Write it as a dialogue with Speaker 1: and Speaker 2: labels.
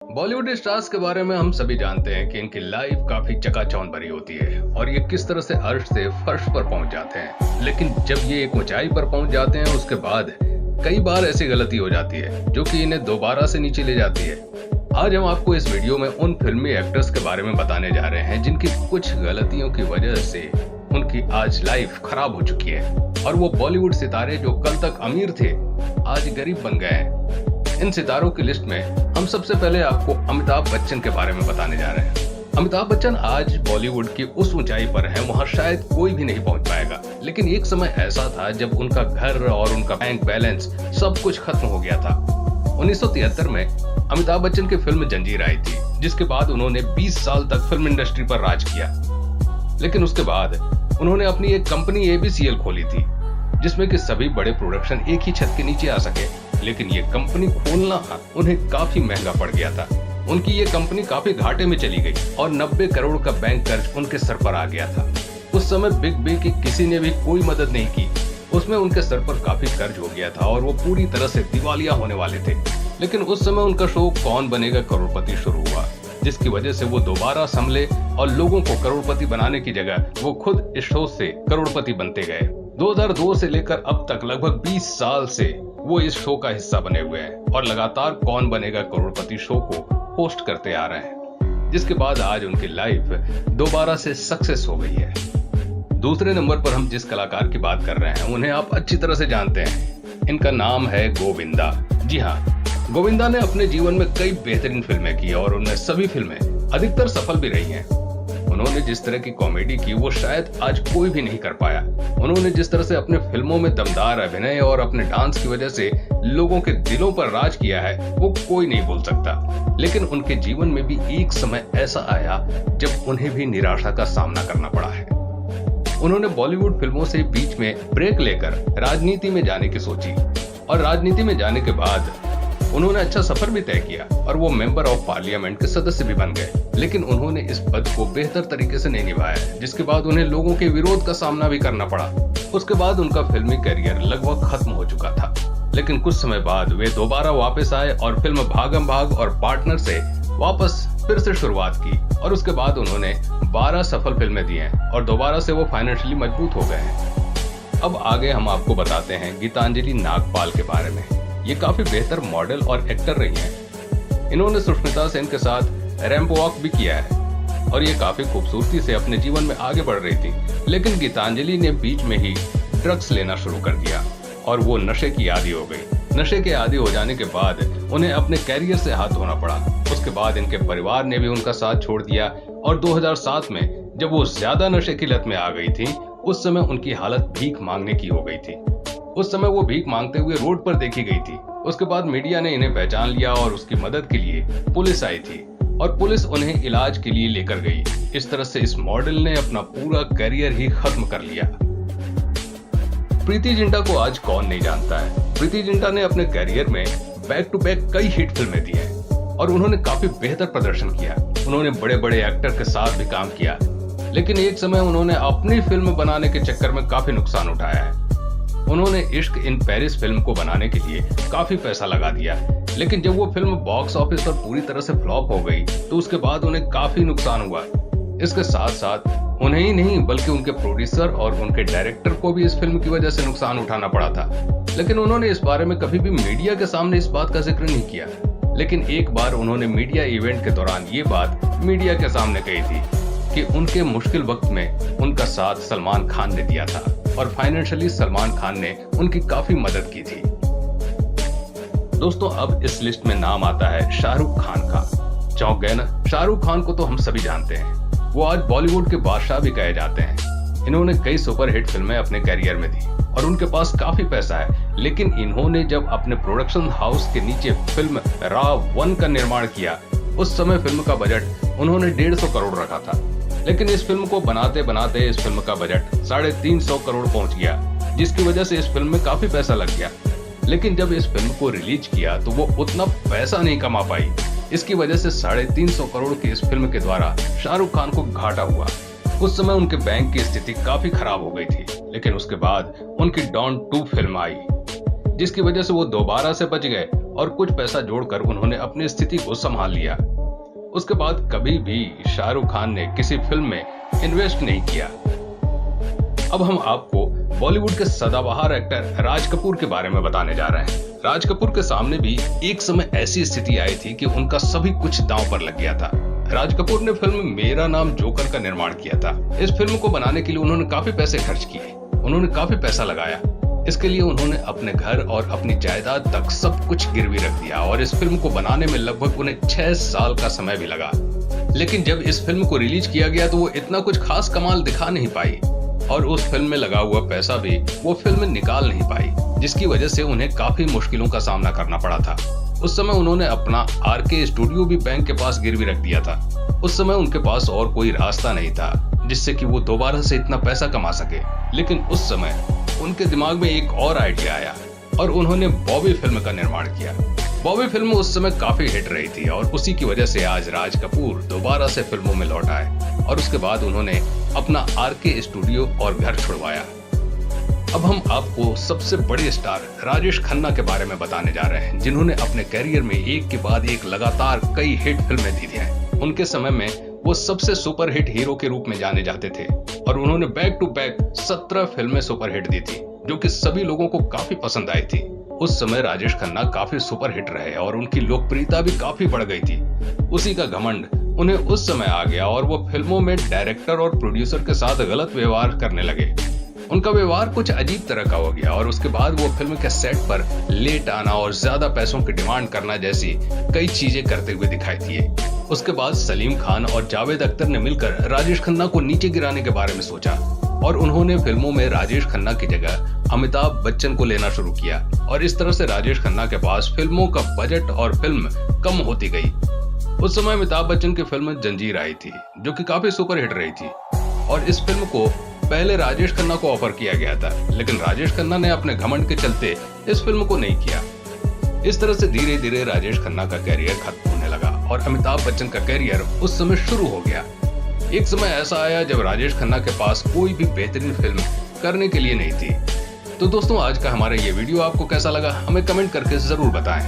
Speaker 1: Bollywood stars के बारे में हम सभी जानते हैं कि इनकी लाइफ काफी चकाचौंध भरी होती है और ये किस तरह से अर्श से फर्श पर पहुंच जाते हैं। लेकिन जब ये एक ऊंचाई पर पहुंच जाते हैं उसके बाद कई बार ऐसी गलती हो जाती है जो कि इन्हें दोबारा से नीचे ले जाती है। आज हम आपको इस वीडियो में उन फिल्मी एक्टर्स के बारे में बताने जा रहे हैं जिनकी कुछ गलतियों की वजह से उनकी आज लाइफ खराब हो चुकी है और वो बॉलीवुड सितारे जो कल तक अमीर थे आज गरीब बन गए हैं। इन सितारों की लिस्ट में हम सबसे पहले आपको अमिताभ बच्चन के बारे में बताने जा रहे हैं। अमिताभ बच्चन आज बॉलीवुड की उस ऊंचाई पर है वहां शायद कोई भी नहीं पहुंच पाएगा, लेकिन एक समय ऐसा था जब उनका घर और उनका बैंक बैलेंस सब कुछ खत्म हो गया था। 1973 में अमिताभ बच्चन की फिल्म जंजीर आई थी, जिसके बाद उन्होंने 20 साल तक फिल्म इंडस्ट्री पर राज किया। लेकिन उसके बाद उन्होंने अपनी एक कंपनी ABCL खोली थी, जिसमें कि सभी बड़े प्रोडक्शन एक ही छत के नीचे आ सके। लेकिन ये कंपनी खोलना उन्हें काफी महंगा पड़ गया था। उनकी ये कंपनी काफी घाटे में चली गई और 90 करोड़ का बैंक कर्ज उनके सर पर आ गया था। उस समय बिग बी की किसी ने भी कोई मदद नहीं की। उसमें उनके सर पर काफी कर्ज हो गया था और वो पूरी तरह से दिवालिया होने वाले थे। लेकिन उस समय उनका शो कौन बनेगा करोड़पति शुरू हुआ, जिसकी वजह से वो दोबारा संभले और लोगों को करोड़पति बनाने की जगह वो खुद इस शो से करोड़पति बनते गए। 2002 से लेकर अब तक लगभग 20 साल से वो इस शो का हिस्सा बने हुए हैं और लगातार कौन बनेगा करोड़पति शो को होस्ट करते आ रहे हैं, जिसके बाद आज उनकी लाइफ दोबारा से सक्सेस हो गई है। दूसरे नंबर पर हम जिस कलाकार की बात कर रहे हैं उन्हें आप अच्छी तरह से जानते हैं। इनका नाम है गोविंदा। जी हाँ, गोविंदा ने अपने जीवन में कई बेहतरीन फिल्में की और उनमें सभी फिल्में अधिकतर सफल भी रही हैं। उन्होंने जिस तरह की कॉमेडी की वो शायद आज कोई भी नहीं कर पाया। उन्होंने जिस तरह से अपने फिल्मों में दमदार अभिनय और अपने डांस की वजह से लोगों के दिलों पर राज किया है वो कोई नहीं भूल सकता। लेकिन उनके जीवन में भी एक समय ऐसा आया जब उन्हें भी निराशा का सामना करना पड़ा है। उन्होंने बॉलीवुड फिल्मों से बीच में ब्रेक लेकर राजनीति में जाने की सोची और राजनीति में जाने के बाद उन्होंने अच्छा सफर भी तय किया और वो मेंबर ऑफ पार्लियामेंट के सदस्य भी बन गए। लेकिन उन्होंने इस पद को बेहतर तरीके से नहीं निभाया, जिसके बाद उन्हें लोगों के विरोध का सामना भी करना पड़ा। उसके बाद उनका फिल्मी करियर लगभग खत्म हो चुका था। लेकिन कुछ समय बाद वे दोबारा वापस आए और फिल्म भागम भाग और पार्टनर से वापस फिर से शुरुआत की और उसके बाद उन्होंने 12 सफल फिल्में दी हैं और दोबारा से वो फाइनेंशियली मजबूत हो गए हैं। अब आगे हम आपको बताते हैं गीतांजलि नागपाल के बारे में। ये काफी बेहतर मॉडल और एक्टर रही हैं। इन्होंने सुष्मिता सेन के साथ रैंप वॉक भी किया है और ये काफी खूबसूरती से अपने जीवन में आगे बढ़ रही थी। लेकिन गीतांजलि ने बीच में ही ड्रग्स लेना शुरू कर दिया और वो नशे की आदी हो गई। नशे के आदी हो जाने के बाद उन्हें अपने कैरियर से हाथ धोना पड़ा। उसके बाद इनके परिवार ने भी उनका साथ छोड़ दिया और 2007 में जब वो ज्यादा नशे की लत में आ गई थी उस समय उनकी हालत भीख मांगने की हो गई थी। उस समय वो भीख मांगते हुए रोड पर देखी गई थी। उसके बाद मीडिया ने इन्हें पहचान लिया और उसकी मदद के लिए पुलिस आई थी और पुलिस उन्हें इलाज के लिए लेकर गई। इस तरह से इस मॉडल ने अपना पूरा करियर ही खत्म कर लिया। प्रीति जिंटा को आज कौन नहीं जानता है। प्रीति जिंटा ने अपने करियर में बैक टू बैक कई हिट फिल्में दी हैं और उन्होंने काफी बेहतर प्रदर्शन किया। उन्होंने बड़े बड़े एक्टर के साथ भी काम किया, लेकिन एक समय उन्होंने अपनी फिल्म बनाने के चक्कर में काफी नुकसान उठाया है। उन्होंने इश्क इन पेरिस फिल्म को बनाने के लिए काफी पैसा लगा दिया, लेकिन जब वो फिल्म बॉक्स ऑफिस पर पूरी तरह से फ्लॉप हो गई तो उसके बाद उन्हें काफी नुकसान हुआ। इसके साथ साथ उन्हें ही नहीं बल्कि उनके प्रोड्यूसर और उनके डायरेक्टर को भी इस फिल्म की वजह से नुकसान उठाना पड़ा था। लेकिन उन्होंने इस बारे में कभी भी मीडिया के सामने इस बात का जिक्र नहीं किया। लेकिन एक बार उन्होंने मीडिया इवेंट के दौरान ये बात मीडिया के सामने कही थी कि उनके मुश्किल वक्त में उनका साथ सलमान खान ने दिया था और फाइनेंशियली सलमान खान ने उनकी काफी मदद की थी। दोस्तों, अब इस लिस्ट में नाम आता है शाहरुख खान का। चौंक गए ना? शाहरुख खान को तो हम सभी जानते हैं। वो आज बॉलीवुड के बादशाह भी कहे जाते हैं। इन्होंने कई सुपरहिट फिल्में अपने करियर में दी और उनके पास काफी पैसा है। लेकिन इन्होंने जब अपने प्रोडक्शन हाउस के नीचे फिल्म RAW 1 का निर्माण किया, उस समय फिल्म का बजट उन्होंने 150 करोड़ रखा था। लेकिन इस फिल्म को बनाते बनाते इस फिल्म का बजट 350 करोड़ पहुंच गया, जिसकी वजह से इस फिल्म में काफी पैसा लग गया। लेकिन जब इस फिल्म को रिलीज किया तो वो उतना पैसा नहीं कमा पाई। इसकी वजह से 350 करोड़ की इस फिल्म के द्वारा शाहरुख खान को घाटा हुआ। उस समय उनके बैंक की स्थिति काफी खराब हो गई थी। लेकिन उसके बाद उनकी डॉन 2 फिल्म आई, जिसकी वजह से वो दोबारा से बच गए और कुछ पैसा जोड़कर उन्होंने अपनी स्थिति को संभाल लिया। उसके बाद कभी भी शाहरुख खान ने किसी फिल्म में इन्वेस्ट नहीं किया। अब हम आपको बॉलीवुड के सदाबहार एक्टर राज कपूर के बारे में बताने जा रहे हैं। राज कपूर के सामने भी एक समय ऐसी स्थिति आई थी कि उनका सभी कुछ दांव पर लग गया था। राज कपूर ने फिल्म मेरा नाम जोकर का निर्माण किया था। इस फिल्म को बनाने के लिए उन्होंने काफी पैसे खर्च किए, उन्होंने काफी पैसा लगाया। इसके लिए उन्होंने अपने घर और अपनी जायदाद तक सब कुछ गिरवी रख दिया और इस फिल्म को बनाने में लगभग उन्हें 6 साल का समय भी लगा। लेकिन जब इस फिल्म को रिलीज किया गया तो वो इतना कुछ खास कमाल दिखा नहीं पाई और उस फिल्म में लगा हुआ पैसा भी वो फिल्म निकाल नहीं पाई, जिसकी वजह से उन्हें काफी मुश्किलों का सामना करना पड़ा था। उस समय उन्होंने अपना आरके स्टूडियो भी बैंक के पास गिरवी रख दिया था। उस समय उनके पास और कोई रास्ता नहीं था जिससे कि वो दोबारा से इतना पैसा कमा सके। लेकिन उस समय उनके दिमाग में एक और आइडिया आया और उन्होंने बॉबी फिल्म का निर्माण किया। बॉबी फिल्म उस समय काफी हिट रही थी और उसी की वजह से आज राज कपूर दोबारा से फिल्मों में लौट आए और उसके बाद उन्होंने अपना आरके स्टूडियो और घर छुड़वाया। अब हम आपको सबसे बड़े स्टार राजेश खन्ना के बारे में बताने जा रहे हैं, जिन्होंने अपने कैरियर में एक के बाद एक लगातार कई हिट फिल्में दी हैं। उनके समय में वो सबसे सुपर हिट हीरो के रूप में जाने जाते थे और उन्होंने बैक टू बैक 17 फिल्में सुपर हिट दी थी, जो कि सभी लोगों को काफी पसंद आई थी। उस समय राजेश खन्ना काफी सुपर हिट रहे और उनकी लोकप्रियता भी काफी बढ़ गई थी। उसी का घमंड उन्हें उस समय आ गया और वो फिल्मों में डायरेक्टर और प्रोड्यूसर के साथ गलत व्यवहार करने लगे। उनका व्यवहार कुछ अजीब तरह का हो गया और उसके बाद वो फिल्म के सेट पर लेट आना और ज्यादा पैसों की डिमांड करना जैसी कई चीजें करते हुए दिखाई दिए। उसके बाद सलीम खान और जावेद अख्तर ने मिलकर राजेश खन्ना को नीचे गिराने के बारे में सोचा और उन्होंने फिल्मों में राजेश खन्ना की जगह अमिताभ बच्चन को लेना शुरू किया और इस तरह से राजेश खन्ना के पास फिल्मों का बजट और फिल्म कम होती गई। उस समय अमिताभ बच्चन की फिल्म जंजीर आई थी, जो कि काफी सुपर हिट रही थी और इस फिल्म को पहले राजेश खन्ना को ऑफर किया गया था, लेकिन राजेश खन्ना ने अपने घमंड के चलते इस फिल्म को नहीं किया। इस तरह से धीरे धीरे राजेश खन्ना का कैरियर खत्म होने लगा और अमिताभ बच्चन का कैरियर उस समय शुरू हो गया। एक समय ऐसा आया जब राजेश खन्ना के पास कोई भी बेहतरीन फिल्म करने के लिए नहीं थी। तो दोस्तों, आज का हमारा ये वीडियो आपको कैसा लगा हमें कमेंट करके जरूर बताएं।